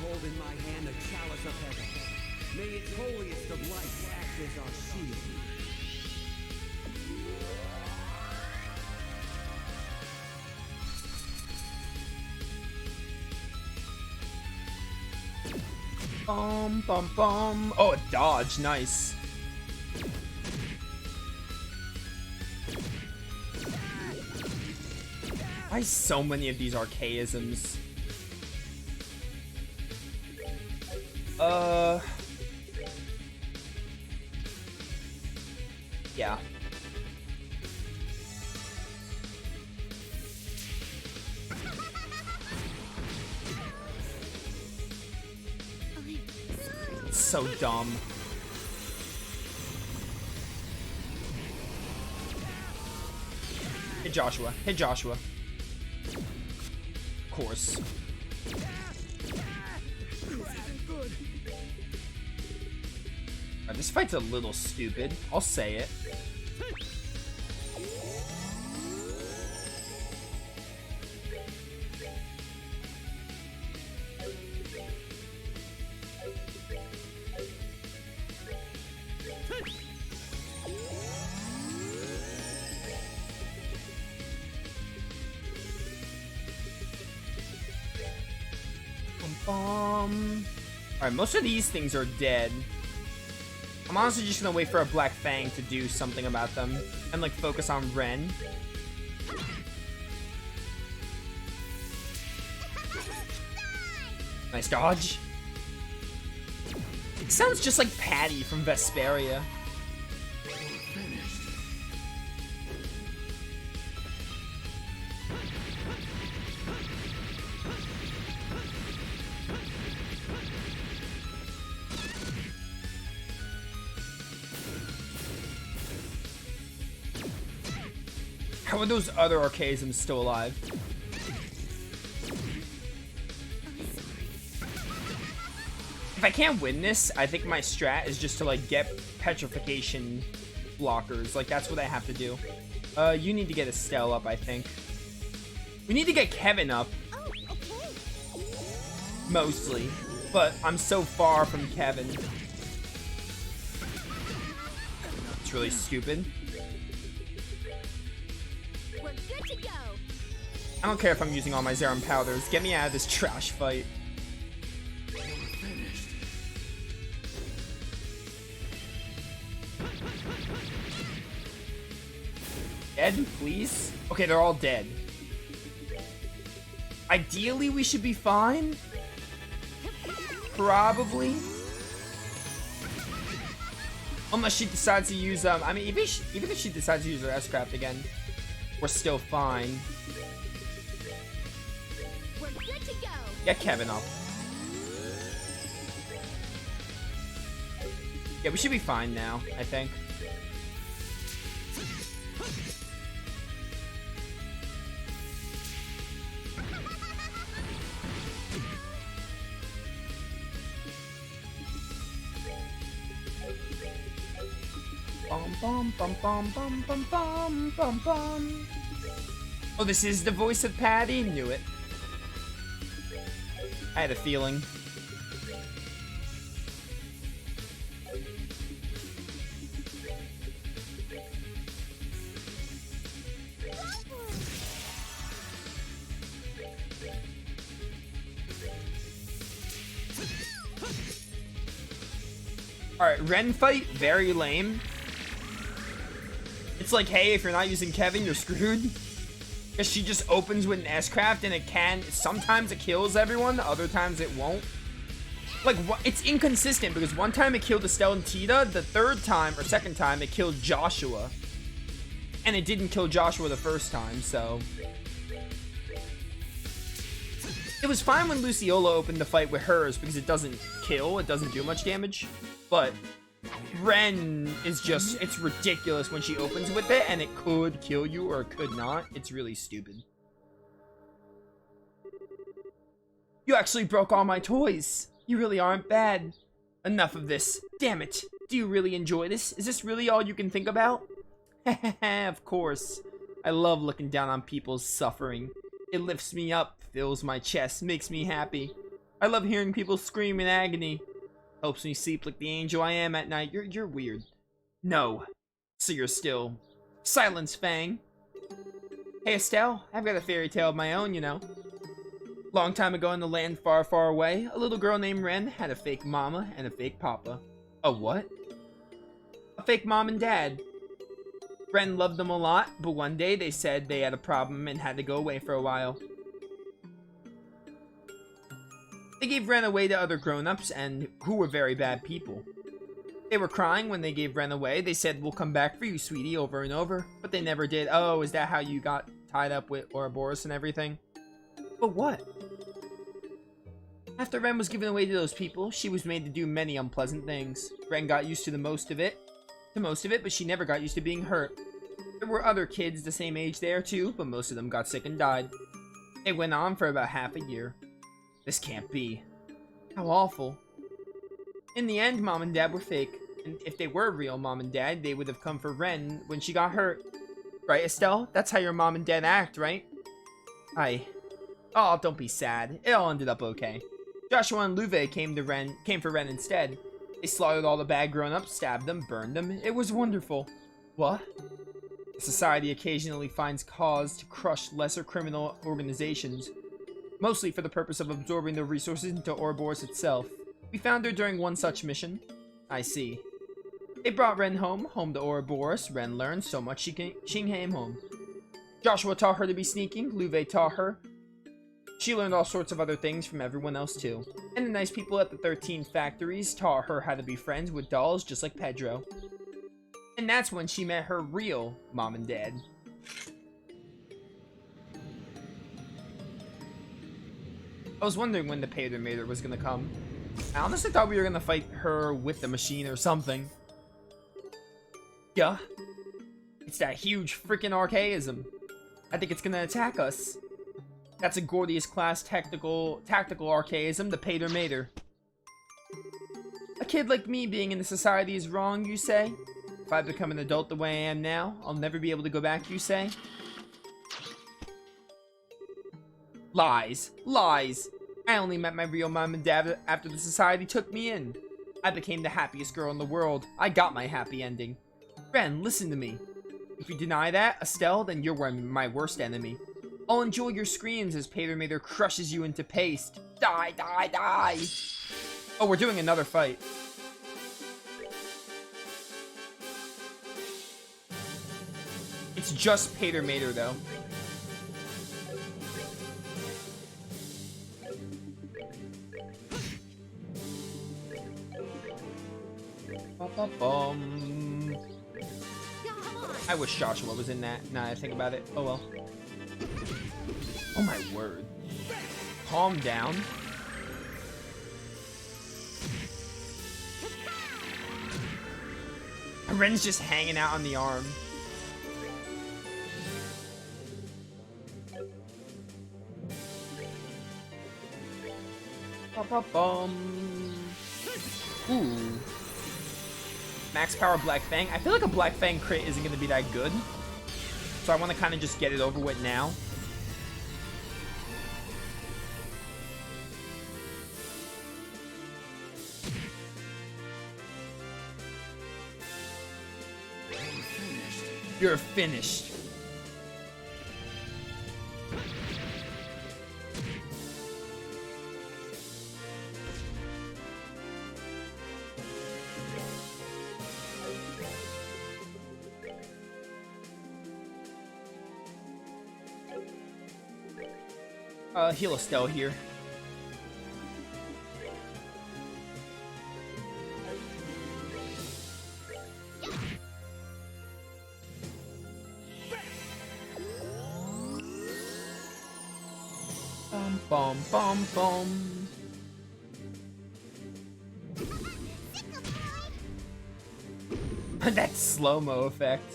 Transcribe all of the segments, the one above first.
hold in my hand a chalice of heaven. May its holiest of lights act as our shield. Bum bum. Oh, a dodge, nice. Why so many of these archaisms? Yeah. It's so dumb. Hit Joshua. Hit Joshua. Of course. This fight's a little stupid. I'll say it. Alright, most of these things are dead. I'm honestly just gonna wait for a Black Fang to do something about them and like focus on Ren. Nice dodge. It sounds just like Patty from Vesperia. How are those other archaisms still alive? If I can't win this, I think my strat is just to like get petrification blockers. Like that's what I have to do. You need to get Estelle up, I think. We need to get Kevin up. Mostly. But I'm so far from Kevin. It's really stupid. I don't care if I'm using all my Zerum powders. Get me out of this trash fight. Dead, please? Okay, they're all dead. Ideally, we should be fine. Probably. Unless she decides to use, I mean, even if she decides to use her S-Craft again, we're still fine. Get Kevin up. Yeah, we should be fine now, I think. Bum bum bum bum bum bum bum bum. Oh, this is the voice of Patty? Knew it. I had a feeling. Alright, Ren fight, very lame. It's like, hey, if you're not using Kevin, you're screwed. Because she just opens with an S-Craft and it can, sometimes it kills everyone, other times it won't. Like, it's inconsistent because one time it killed Estelle and Tita, the third time, or second time, it killed Joshua. And it didn't kill Joshua the first time, so. It was fine when Luciola opened the fight with hers because it doesn't kill, it doesn't do much damage. But Ren is just, it's ridiculous when she opens with it and it could kill you or it could not. It's really stupid. You actually broke all my toys. You really aren't bad. Enough of this. Damn it. Do you really enjoy this? Is this really all you can think about? Of course. I love looking down on people's suffering. It lifts me up, fills my chest, makes me happy. I love hearing people scream in agony. Helps me sleep like the angel I am at night. You're weird. No. So you're still... Silence, Fang. Hey, Estelle. I've got a fairy tale of my own, you know. Long time ago in the land far, far away, a little girl named Ren had a fake mama and a fake papa. A what? A fake mom and dad. Ren loved them a lot, but one day they said they had a problem and had to go away for a while. They gave Ren away to other grown-ups and who were very bad people. They were crying when they gave Ren away. They said, "We'll come back for you, sweetie," over and over, but they never did. Oh, is that how you got tied up with Ouroboros and everything? But what? After Ren was given away to those people, she was made to do many unpleasant things. Ren got used to most of it, but she never got used to being hurt. There were other kids the same age there too, but most of them got sick and died. It went on for about half a year. This can't be. How awful. In the end, Mom and Dad were fake, and if they were real Mom and Dad, they would have come for Ren when she got hurt. Right, Estelle? That's how your Mom and Dad act, right? Oh, don't be sad. It all ended up okay. Joshua and Luve came for Ren instead. They slaughtered all the bad grown-ups, stabbed them, burned them. It was wonderful. What? Society occasionally finds cause to crush lesser criminal organizations, mostly for the purpose of absorbing the resources into Ouroboros itself. We found her during one such mission. I see. They brought Ren home to Ouroboros. Ren learned so much she came home. Joshua taught her to be sneaking. Luve taught her. She learned all sorts of other things from everyone else too. And the nice people at the 13 factories taught her how to be friends with dolls just like Pedro. And that's when she met her real Mom and Dad. I was wondering when the Patermater was gonna come. I honestly thought we were gonna fight her with the machine or something. Yeah. It's that huge freaking archaism. I think it's gonna attack us. That's a Gordius class tactical archaism, the Patermater. A kid like me being in the society is wrong, you say? If I become an adult the way I am now, I'll never be able to go back, you say? Lies. Lies. I only met my real mom and dad after the society took me in. I became the happiest girl in the world. I got my happy ending. Ren, listen to me. If you deny that, Estelle, then you're my worst enemy. I'll enjoy your screams as Patermater crushes you into paste. Die, die, die! Oh, we're doing another fight. It's just Patermater, though. Ba-ba-bum. I wish Joshua was in that. Now I think about it. Oh well. Oh my word. Calm down. Ren's just hanging out on the arm. Ba-ba-bum. Ooh. Max power Black Fang. I feel like a Black Fang crit isn't going to be that good. So I want to kind of just get it over with now. You're finished. Heal Estelle here. Bum bum bum bum. That slow-mo effect.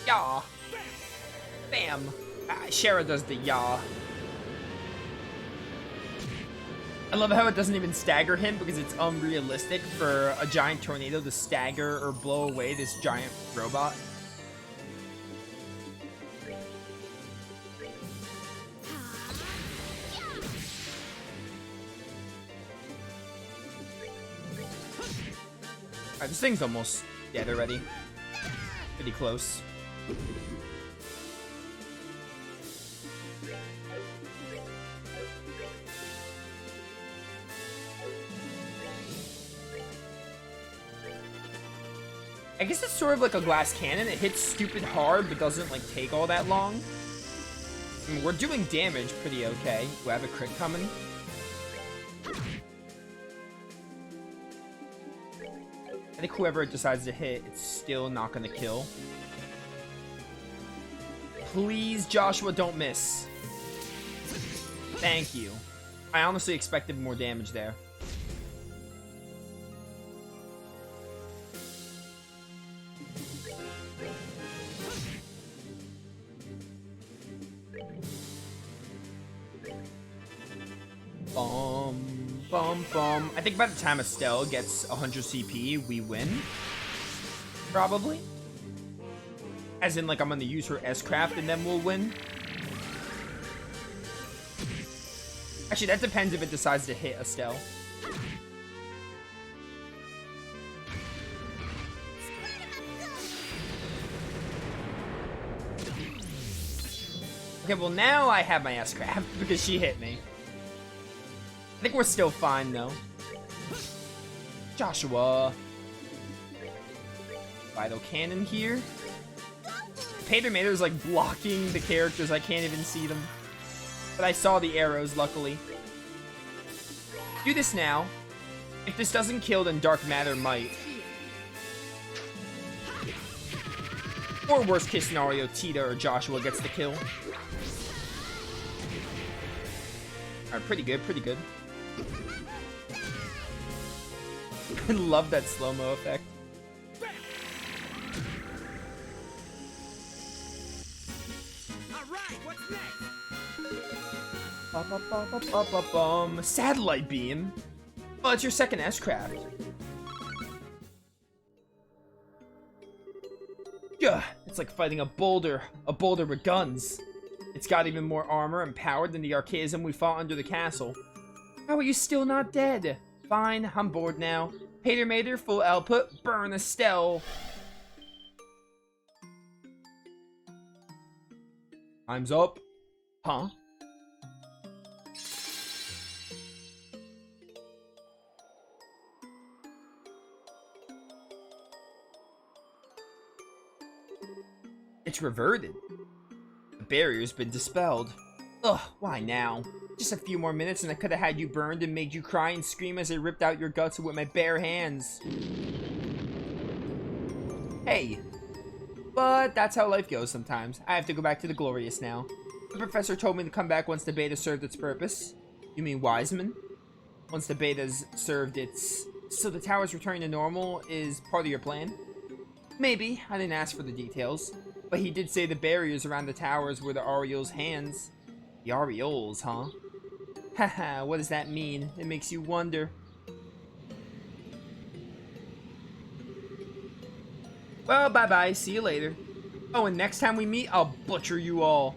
Yaw. Bam. Shara does the yaw. I love how it doesn't even stagger him because it's unrealistic for a giant tornado to stagger or blow away this giant robot. Alright, this thing's almost dead already. Pretty close. I guess it's sort of like a glass cannon. It hits stupid hard, but doesn't, like, take all that long. I mean, we're doing damage pretty okay. Do I have a crit coming? I think whoever it decides to hit, it's still not gonna kill. Please, Joshua, don't miss. Thank you. I honestly expected more damage there. I think by the time Estelle gets 100 CP, we win. Probably. As in, like, I'm gonna use her S-Craft and then we'll win. Actually, that depends if it decides to hit Estelle. Okay, well, now I have my S-Craft because she hit me. I think we're still fine, though. Joshua. Vital Cannon here. Pater Mater's like blocking the characters. I can't even see them. But I saw the arrows, luckily. Do this now. If this doesn't kill, then Dark Matter might. Or worst case scenario, Tita or Joshua gets the kill. Alright, pretty good, pretty good. I love that slow-mo effect. Alright, what's next? Satellite beam? Oh, it's your second S-Craft. Yeah, it's like fighting a boulder with guns. It's got even more armor and power than the Archaism we fought under the castle. How are you still not dead? Fine, I'm bored now. Pater Mater, full output, burn Estelle. Time's up. Huh? It's reverted. The barrier's been dispelled. Ugh, why now? Just a few more minutes and I could have had you burned and made you cry and scream as I ripped out your guts with my bare hands. Hey. But that's how life goes sometimes. I have to go back to the Glorious now. The professor told me to come back once the beta served its purpose. You mean Wiseman? Once the beta's served its... So the tower's returning to normal is part of your plan? Maybe. I didn't ask for the details. But he did say the barriers around the towers were the Aureole's hands. The Aureoles, huh? Haha, what does that mean? It makes you wonder. Well, bye-bye. See you later. Oh, and next time we meet, I'll butcher you all.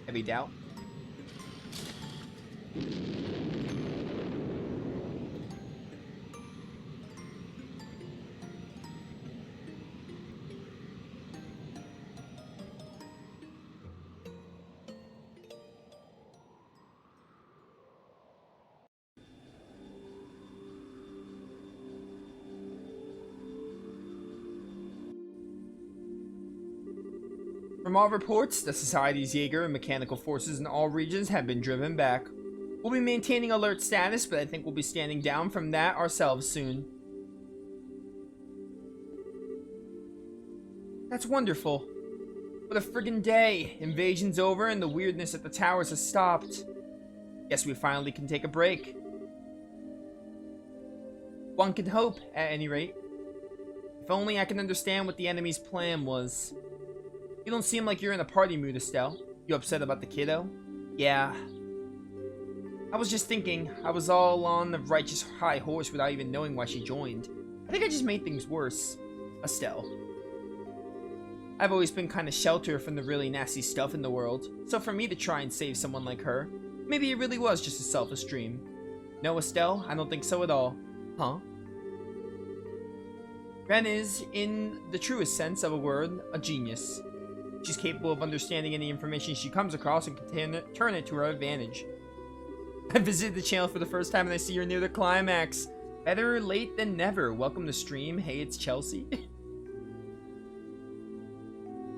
Heavy doubt. From all reports, the Society's Jaeger and mechanical forces in all regions have been driven back. We'll be maintaining alert status, but I think we'll be standing down from that ourselves soon. That's wonderful. What a friggin' day. Invasion's over and the weirdness at the towers has stopped. Guess we finally can take a break. One can hope, at any rate. If only I can understand what the enemy's plan was. You don't seem like you're in a party mood, Estelle. You upset about the kiddo? Yeah. I was just thinking, I was all on the righteous high horse without even knowing why she joined. I think I just made things worse. Estelle. I've always been kind of sheltered from the really nasty stuff in the world, so for me to try and save someone like her, maybe it really was just a selfish dream. No, Estelle, I don't think so at all. Huh? Ren is, in the truest sense of a word, a genius. She's capable of understanding any information she comes across and can turn it to her advantage. I visited the channel for the first time and I see you're near the climax. Better late than never. Welcome to stream. Hey, it's Chelsea.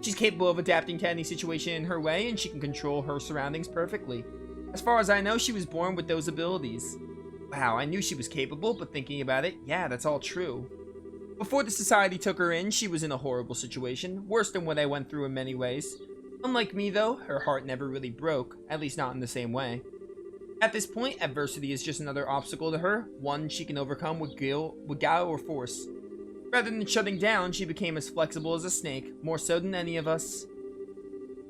She's capable of adapting to any situation in her way, and she can control her surroundings perfectly. As far as I know, she was born with those abilities. Wow, I knew she was capable, but thinking about it, yeah, that's all true. Before the society took her in, she was in a horrible situation, worse than what I went through in many ways. Unlike me, though, her heart never really broke, at least not in the same way. At this point, adversity is just another obstacle to her, one she can overcome with guile or force. Rather than shutting down, she became as flexible as a snake, more so than any of us.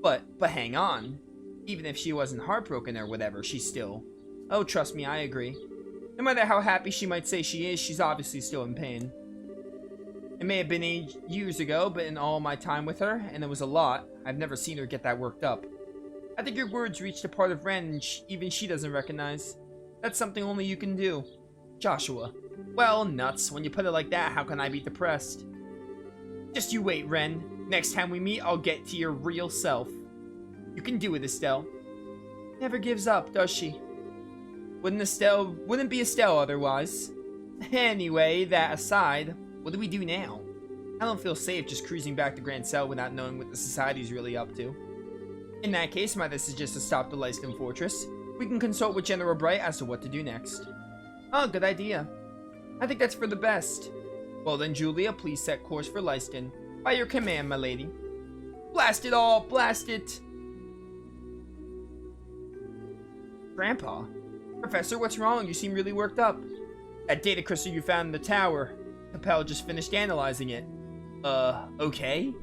But hang on. Even if she wasn't heartbroken or whatever, she's still... Oh, trust me, I agree. No matter how happy she might say she is, she's obviously still in pain. It may have been years ago, but in all my time with her, and it was a lot, I've never seen her get that worked up. I think your words reached a part of Ren and even she doesn't recognize. That's something only you can do. Joshua. Well, nuts. When you put it like that, how can I be depressed? Just you wait, Ren. Next time we meet, I'll get to your real self. You can do it, Estelle. Never gives up, does she? Wouldn't be Estelle otherwise. Anyway, that aside, what do we do now? I don't feel safe just cruising back to Grand Cell without knowing what the society's really up to. In that case, my this is just to stop the Lyston Fortress. We can consult with General Bright as to what to do next. Oh, good idea. I think that's for the best. Well then, Julia, please set course for Lyston. By your command, my lady. Blast it all! Blast it! Grandpa? Professor, what's wrong? You seem really worked up. That data crystal you found in the tower. Capel just finished analyzing it. Okay?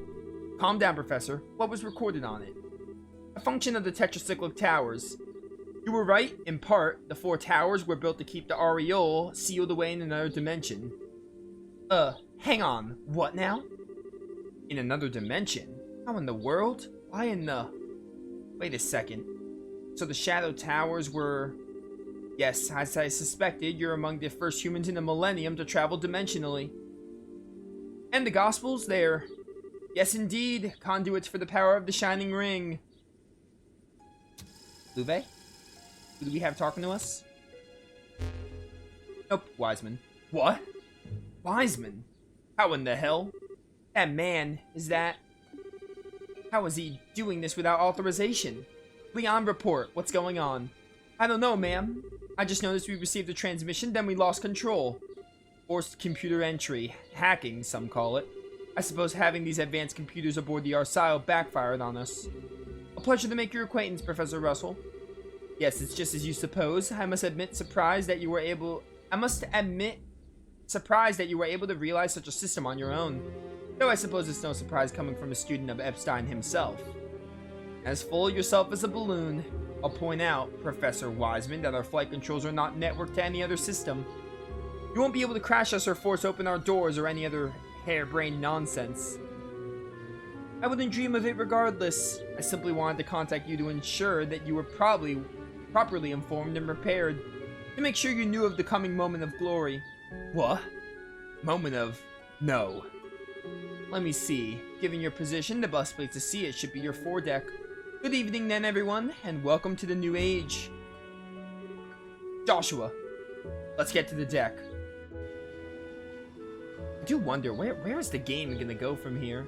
Calm down, Professor. What was recorded on it? A function of the tetracyclic towers. You were right, in part. The 4 towers were built to keep the Aureole sealed away in another dimension. Hang on. What now? In another dimension? How in the world? Why in the... Wait a second. So the Shadow Towers were... Yes, as I suspected, you're among the first humans in the millennium to travel dimensionally. And the Gospels, they're... Yes, indeed, conduits for the power of the Shining Ring. Luve? Who do we have talking to us? Nope, Wiseman. What? Wiseman? How in the hell? That man, is that... How is he doing this without authorization? Leon, report. What's going on? I don't know, ma'am. I just noticed we received a transmission, then we lost control. Forced computer entry. Hacking, some call it. I suppose having these advanced computers aboard the Arsail backfired on us. A pleasure to make your acquaintance, Professor Russell. Yes, it's just as you suppose. I must admit surprised that you were able to realize such a system on your own. Though I suppose it's no surprise coming from a student of Epstein himself. As full yourself as a balloon. I'll point out, Professor Wiseman, that our flight controls are not networked to any other system. You won't be able to crash us or force open our doors or any other harebrained nonsense. I wouldn't dream of it regardless. I simply wanted to contact you to ensure that you were properly informed and prepared. To make sure you knew of the coming moment of glory. What? Moment of... No. Let me see. Given your position, the best place to see it should be your foredeck. Good evening then, everyone, and welcome to the new age. Joshua, let's get to the deck. I do wonder, where is the game gonna go from here?